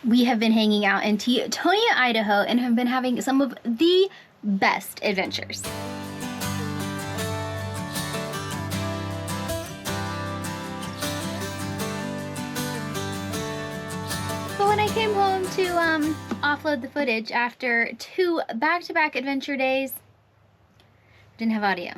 We have been hanging out in Teton, Idaho, and have been having some of the best adventures. But when I came home to offload the footage after 2 back-to-back adventure days, I didn't have audio.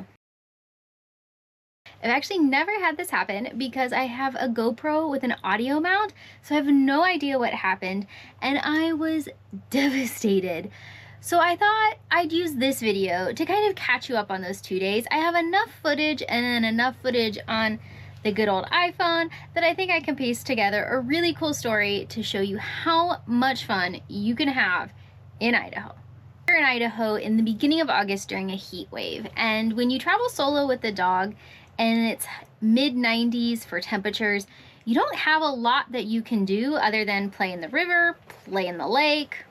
I've actually never had this happen because I have a GoPro with an audio mount, so I have no idea what happened, and I was devastated. So I thought I'd use this video to kind of catch you up on those 2 days. I have enough footage and then enough footage on the good old iPhone that I think I can piece together a really cool story to show you how much fun you can have in Idaho. We're in Idaho in the beginning of August during a heat wave, and when you travel solo with the dog and it's mid-90s for temperatures, you don't have a lot that you can do other than play in the river, play in the lake,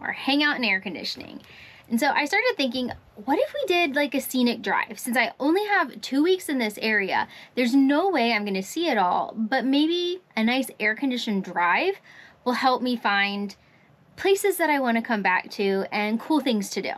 or hang out in air conditioning. And so I started thinking, what if we did like a scenic drive? Since I only have 2 weeks in this area, there's no way I'm gonna see it all, but maybe a nice air-conditioned drive will help me find places that I wanna come back to and cool things to do.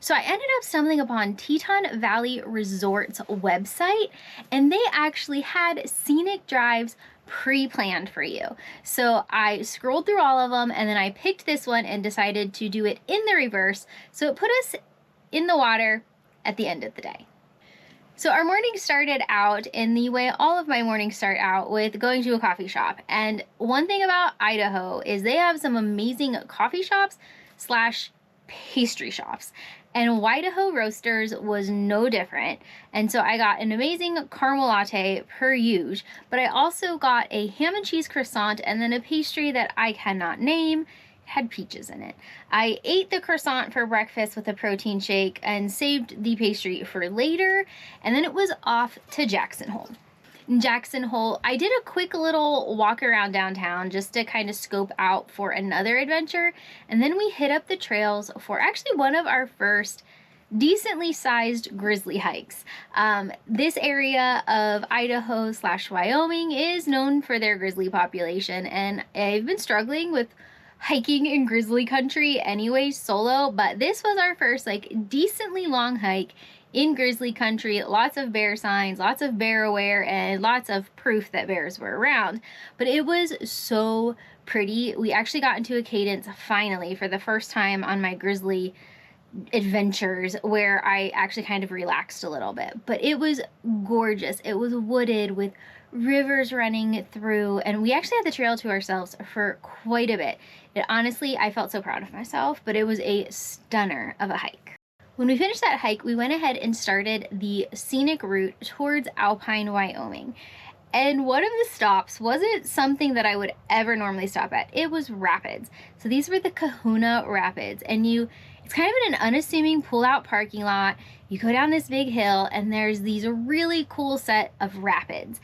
So I ended up stumbling upon Teton Valley Resort's website, and they actually had scenic drives pre-planned for you. So I scrolled through all of them, and then I picked this one and decided to do it in the reverse. So it put us in the water at the end of the day. So our morning started out in the way all of my mornings start out, with going to a coffee shop. And one thing about Idaho is they have some amazing coffee shops slash pastry shops. And Wydaho Roasters was no different. And so I got an amazing caramel latte per usual, but I also got a ham and cheese croissant and then a pastry that I cannot name. It had peaches in it. I ate the croissant for breakfast with a protein shake and saved the pastry for later. And then it was off to Jackson Hole. In Jackson Hole, I did a quick little walk around downtown just to kind of scope out for another adventure, and then we hit up the trails for actually one of our first decently sized grizzly hikes. This area of Idaho slash Wyoming is known for their grizzly population, and I've been struggling with hiking in grizzly country anyway solo, but this was our first like decently long hike in grizzly country. Lots of bear signs, lots of bear aware, and lots of proof that bears were around. But it was so pretty. We actually got into a cadence finally for the first time on my grizzly adventures where I actually kind of relaxed a little bit. But it was gorgeous. It was wooded with rivers running through, and we actually had the trail to ourselves for quite a bit. Honestly, I felt so proud of myself, but it was a stunner of a hike. When we finished that hike, we went ahead and started the scenic route towards Alpine, Wyoming. And one of the stops wasn't something that I would ever normally stop at. It was rapids. So these were the Kahuna Rapids, and it's kind of in an unassuming pull-out parking lot. You go down this big hill, and there's these really cool set of rapids.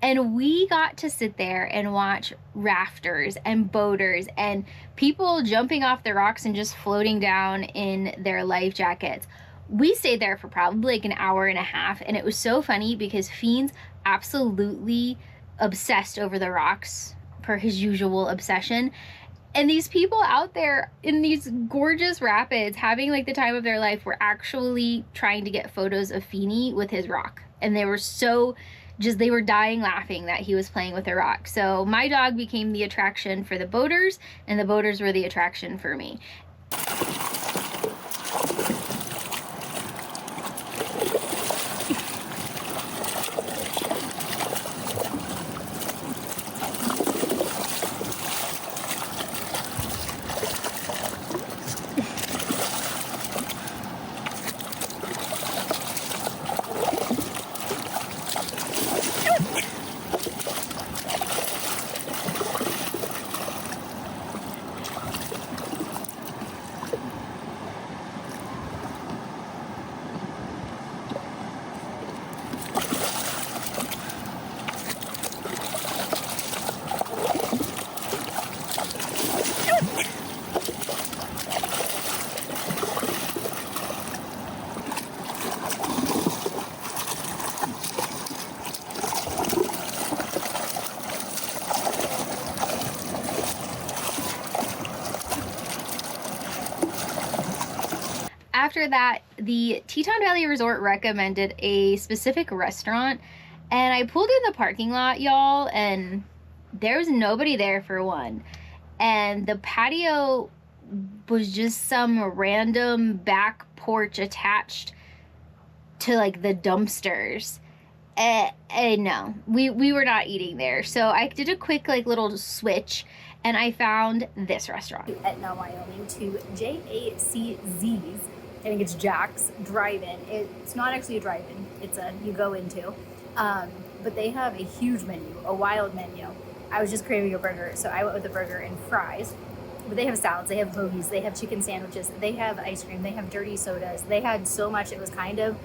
And we got to sit there and watch rafters and boaters and people jumping off the rocks and just floating down in their life jackets. We stayed there for probably like an hour and a half, and it was so funny because Fiend's absolutely obsessed over the rocks per his usual obsession. And these people out there in these gorgeous rapids having like the time of their life were actually trying to get photos of Feeny with his rock. And they were they were dying laughing that he was playing with a rock. So my dog became the attraction for the boaters, and the boaters were the attraction for me. after that, the Teton Valley Resort recommended a specific restaurant, and I pulled in the parking lot, y'all, and there was nobody there for one. And the patio was just some random back porch attached to like the dumpsters. No, we were not eating there. So I did a quick like little switch, and I found this restaurant. Etna, Wyoming, to JACZ's. I think it's Jack's Drive-In. It's not actually a drive-in. It's a you go into. But they have a huge menu, a wild menu. I was just craving a burger, so I went with a burger and fries. But they have salads, they have hoagies, they have chicken sandwiches, they have ice cream, they have dirty sodas. They had so much, it was kind of,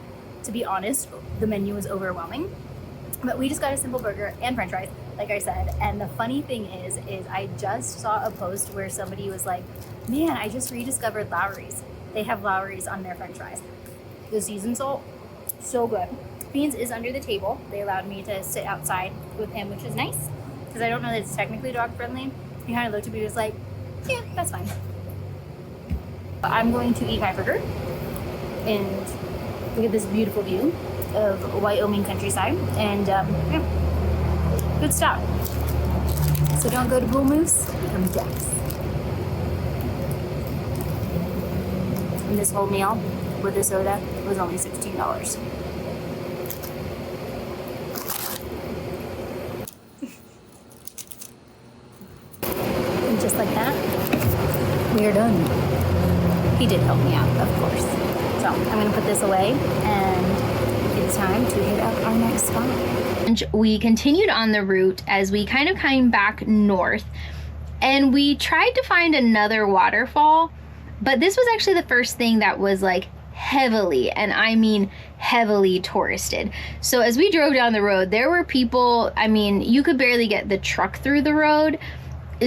to be honest, the menu was overwhelming. But we just got a simple burger and french fries, like I said. And the funny thing is I just saw a post where somebody was like, man, I just rediscovered Lowry's. They have Lowry's on their french fries. The seasoned salt, so good. Beans is under the table. They allowed me to sit outside with him, which is nice, because I don't know that it's technically dog friendly. He kind of looked at me and was like, yeah, that's fine. I'm going to eat my burger and look at this beautiful view of Wyoming countryside, and yeah, good stuff. So don't go to Bull Moose, become Jack's. And this whole meal with a soda was only $16. And just like that, we are done. He did help me out, of course. So I'm gonna put this away, and it's time to hit up our next spot. We continued on the route as we kind of came back north, and we tried to find another waterfall, but this was actually the first thing that was like heavily, and I mean heavily, touristed. So as we drove down the road, there were people, I mean, you could barely get the truck through the road.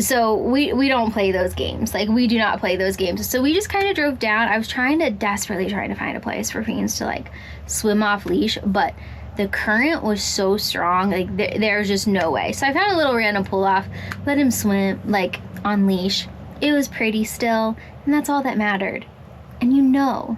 So we don't play those games. Like, we do not play those games. So we just kind of drove down. I was desperately trying to find a place for Fiends to like swim off leash, but the current was so strong, like there's just no way. So I found a little random pull off, let him swim like on leash. It was pretty still, and that's all that mattered. And you know,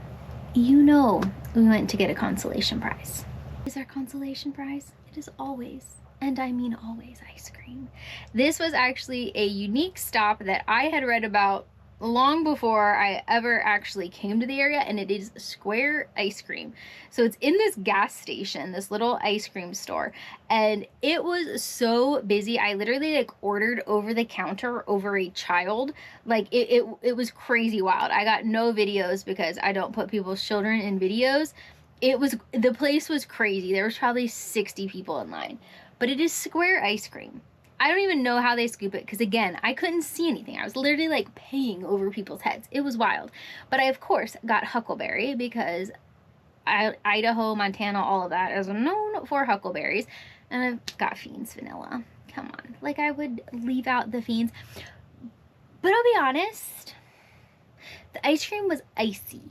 we went to get a consolation prize. Is our consolation prize? It is always, and I mean always, ice cream. This was actually a unique stop that I had read about long before I ever actually came to the area, and it is Square Ice Cream. So it's in this gas station, this little ice cream store, and it was so busy. I literally like ordered over the counter over a child. Like it was crazy wild. I got no videos because I don't put people's children in videos. The place was crazy. There was probably 60 people in line, but it is Square Ice Cream. I don't even know how they scoop it, because again, I couldn't see anything. I was literally like paying over people's heads. It was wild. But I, of course, got huckleberry, because Idaho, Montana, all of that is known for huckleberries. And I've got Fiends vanilla. Come on. Like, I would leave out the Fiends. But I'll be honest, the ice cream was icy.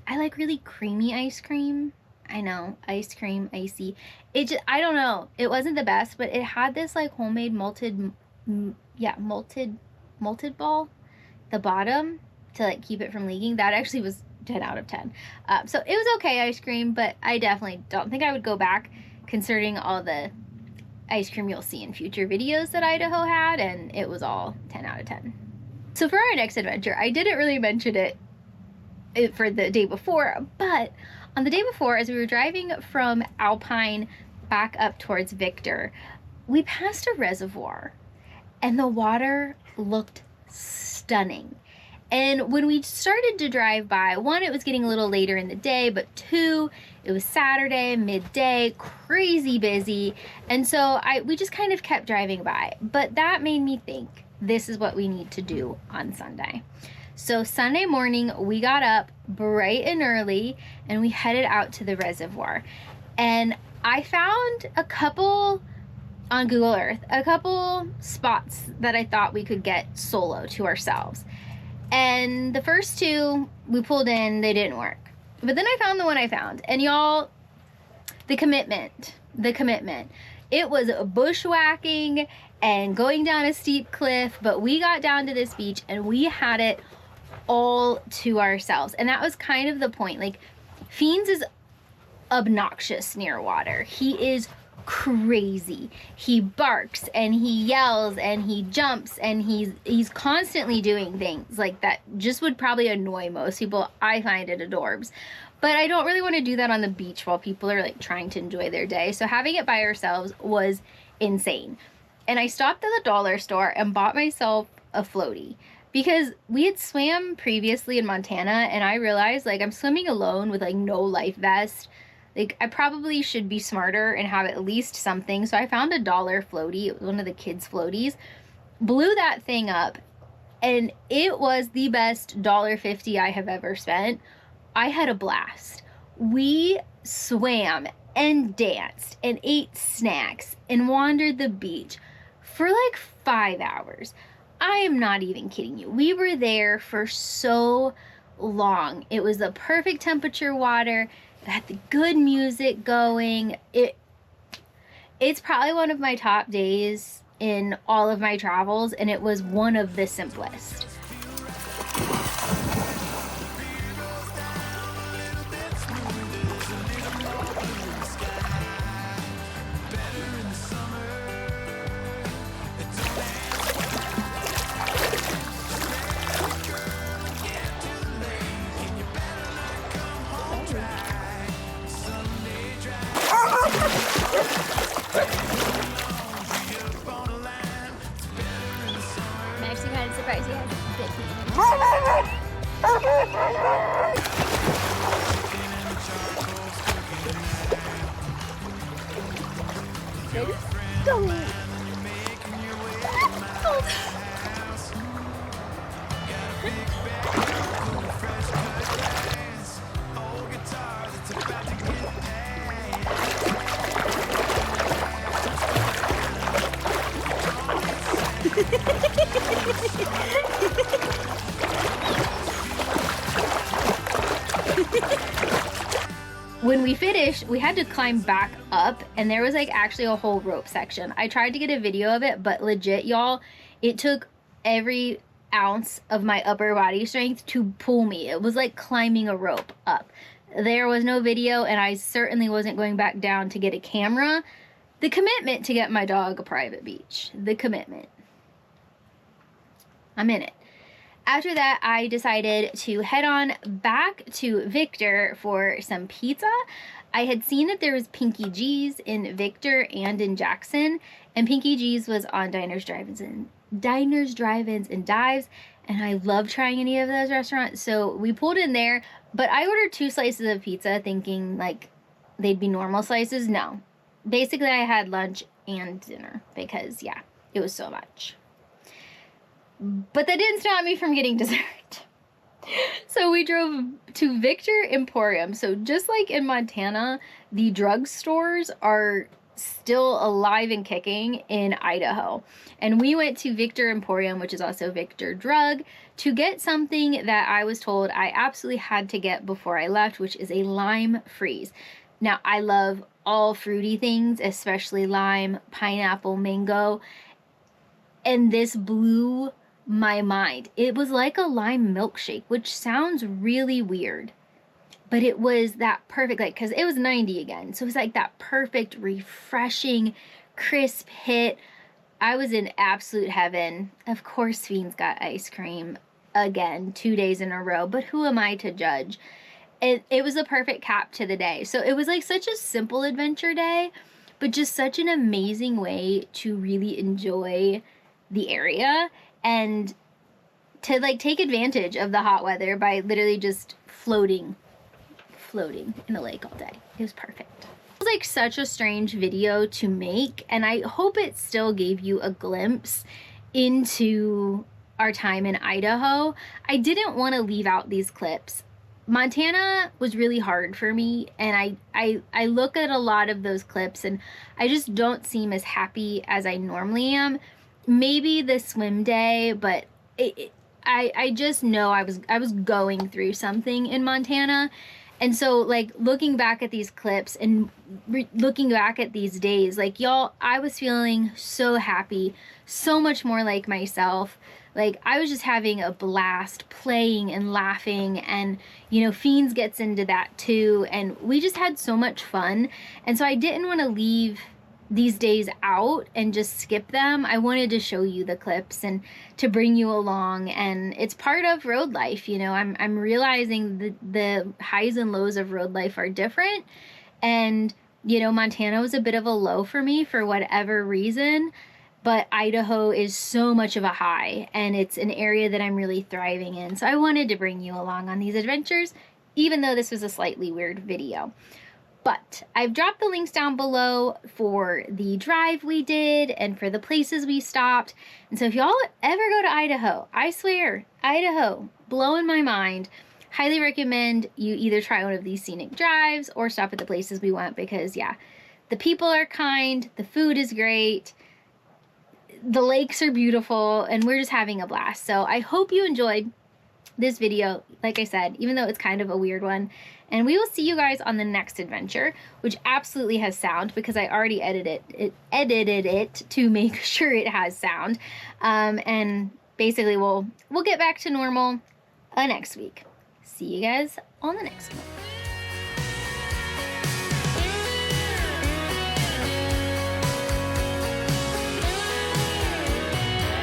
I like really creamy ice cream. I know, ice cream, icy. It just, I don't know. It wasn't the best, but it had this like homemade malted ball, the bottom, to like keep it from leaking. That actually was 10 out of 10. So it was okay ice cream, but I definitely don't think I would go back, considering all the ice cream you'll see in future videos that Idaho had, and it was all 10 out of 10. So for our next adventure, I didn't really mention it for the day before, but on the day before, as we were driving from Alpine back up towards Victor, we passed a reservoir, and the water looked stunning. And when we started to drive by, one, it was getting a little later in the day, but two, it was Saturday, midday, crazy busy. And so we just kind of kept driving by. But that made me think, this is what we need to do on Sunday. So Sunday morning, we got up bright and early, and we headed out to the reservoir. And I found a couple on Google Earth, a couple spots that I thought we could get solo to ourselves. And the first two we pulled in, they didn't work. But then I found the one I found. And y'all, the commitment. It was bushwhacking and going down a steep cliff, but we got down to this beach and we had it all to ourselves. And that was kind of the point. Like, Fiends is obnoxious near water. He is crazy. He barks and he yells and he jumps and he's constantly doing things like that just would probably annoy most people. I find it adorbs. But I don't really want to do that on the beach while people are like trying to enjoy their day. So having it by ourselves was insane. And I stopped at the dollar store and bought myself a floaty because we had swam previously in Montana, and I realized like I'm swimming alone with like no life vest. Like, I probably should be smarter and have at least something. So I found a dollar floaty. It was one of the kids' floaties. Blew that thing up, and it was the best $1.50 I have ever spent. I had a blast. We swam and danced and ate snacks and wandered the beach for like 5 hours. I am not even kidding you. We were there for so long. It was the perfect temperature water. It had the good music going. It's probably one of my top days in all of my travels, and it was one of the simplest. I'm actually kind of surprised he has a bit Go! When we finished, we had to climb back up, and there was like actually a whole rope section. I tried to get a video of it, but legit, y'all, it took every ounce of my upper body strength to pull me. It was like climbing a rope up. There was no video, and I certainly wasn't going back down to get a camera. The commitment to get my dog a private beach. The commitment. I'm in it. After that, I decided to head on back to Victor for some pizza. I had seen that there was Pinky G's in Victor and in Jackson, and Pinky G's was on Diners, Drive-Ins, and Dives, and I love trying any of those restaurants, so we pulled in there. But I ordered 2 slices of pizza thinking like they'd be normal slices. No. Basically, I had lunch and dinner because, yeah, it was so much. But that didn't stop me from getting dessert. So we drove to Victor Emporium. So just like in Montana, the drugstores are still alive and kicking in Idaho. And we went to Victor Emporium, which is also Victor Drug, to get something that I was told I absolutely had to get before I left, which is a lime freeze. Now, I love all fruity things, especially lime, pineapple, mango. And this blew my mind. It was like a lime milkshake, which sounds really weird, but it was that perfect, like, because it was 90 again, so it was like that perfect, refreshing, crisp hit. I was in absolute heaven. Of course, Fiends got ice cream again 2 days in a row, but who am I to judge? It was a perfect cap to the day. So it was like such a simple adventure day, but just such an amazing way to really enjoy the area and to like take advantage of the hot weather by literally just floating in the lake all day. It was perfect. It was like such a strange video to make, and I hope it still gave you a glimpse into our time in Idaho. I didn't want to leave out these clips. Montana was really hard for me, and I look at a lot of those clips and I just don't seem as happy as I normally am. Maybe the swim day, but I just know I was going through something in Montana. And so like looking back at these clips and looking back at these days, like y'all, I was feeling so happy, so much more like myself. Like, I was just having a blast playing and laughing, and, you know, Fiends gets into that too, and we just had so much fun. And so I didn't want to leave these days out and just skip them. I wanted to show you the clips and to bring you along, and it's part of road life. You know, I'm realizing the highs and lows of road life are different, and you know, Montana was a bit of a low for me for whatever reason, but Idaho is so much of a high, and it's an area that I'm really thriving in. So I wanted to bring you along on these adventures, even though this was a slightly weird video. But I've dropped the links down below for the drive we did and for the places we stopped. And so if y'all ever go to Idaho, I swear, Idaho, blowing my mind. Highly recommend you either try one of these scenic drives or stop at the places we went, because yeah, the people are kind, the food is great, the lakes are beautiful, and we're just having a blast. So I hope you enjoyed this video, like I said, even though it's kind of a weird one. And we will see you guys on the next adventure, which absolutely has sound because I already edited it to make sure it has sound. And basically we'll get back to normal next week. See you guys on the next one.